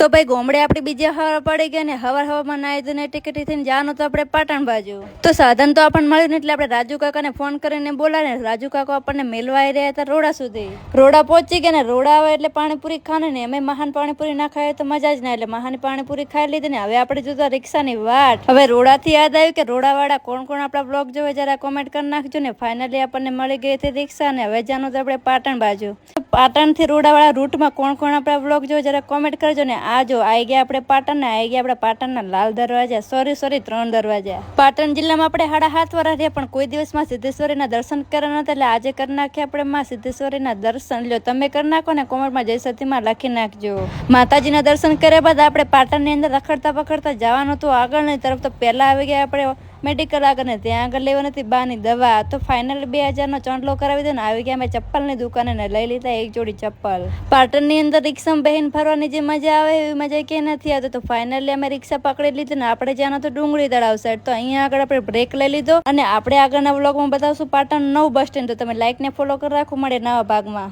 તો ભાઈ ગોમડે આપણે બીજા હવા પડી ગયા ને હવામાં નાઈ ધોઈને ટિકિટ થઈને જવાનું તો આપણે પાટણ બાજુ. તો સાધન તો આપણને મળ્યું ને એટલે આપણે રાજુ કાકાને ફોન કરીને બોલાવે. રાજુ કાકા આપણને મેલવા આવી રહ્યા હતા રોડા સુધી. રોડા પહોંચી ગયા ને રોડા આવે એટલે પાણીપુરી ખાને ને અમે મહાન પાણીપુરી ના ખાય તો મજા જ ના, એટલે મહાન પાણીપુરી ખાઈ લીધી ને હવે આપણે જોતા રિક્ષાની વાટ. હવે રોડાથી યાદ આવ્યું કે રોડા વાળા કોણ કોણ આપણા બ્લોગ જોવે જરા કોમેન્ટ કરી નાખજો ને. ફાઇનલી આપણને મળી ગઈ હતી રિક્ષા ને હવે જાનું તો આપણે પાટણ બાજુ. પાટણ થી રોડાવાળા રૂટમાં કોણ કોણ આપણા બ્લોગ જોવે જરા કોમેન્ટ કરજો ને. આ જો આવી ગયા આપણે પાટણ ને આવી ગયા આપણા પાટણના લાલ દરવાજા, સોરી 3 દરવાજા. પાટણ જિલ્લામાં આપણે 7.5 વર્ષ રહ્યા પણ કોઈ દિવસમાં સિદ્ધેશ્વરીના દર્શન કર્યા નતા, એટલે આજે કરી નાખ્યા આપણે માં સિદ્ધેશ્વરીના દર્શન. લ્યો તમે કરી નાખો ને કોમેન્ટમાં જય સતીમાં લખી નાખજો. માતાજીના દર્શન કર્યા બાદ આપણે પાટણની અંદર રખડતા પકડતા જવાનું હતું આગળની તરફ. તો પહેલા આવી ગયા આપણે મેડિકલ આગળ ને ત્યાં આગળ લેવાની હતી બાની દવા. તો ફાઇનલ 2000નો ચોંટલો કરાવી દો ને આવી ગયા અમે ચપ્પલની દુકાને ને લઈ લીધા એક જોડી ચપ્પલ. પાટણની અંદર રિક્ષામાં બહેન ફરવાની જે મજા આવે એવી મજા ક્યાંય નથી આવતી. તો ફાઇનલી અમે રિક્ષા પકડી લીધી ને આપણે જ્યાં તો ડુંગળી તળાવ સાઈડ. તો અહીંયા આગળ આપણે બ્રેક લઈ લીધો અને આપણે આગળના વ્લોગમાં બતાવશું પાટણ નવું બસ સ્ટેન્ડ. તો તમે લાઈક ને ફોલો કરી રાખો, મળે નવા ભાગમાં.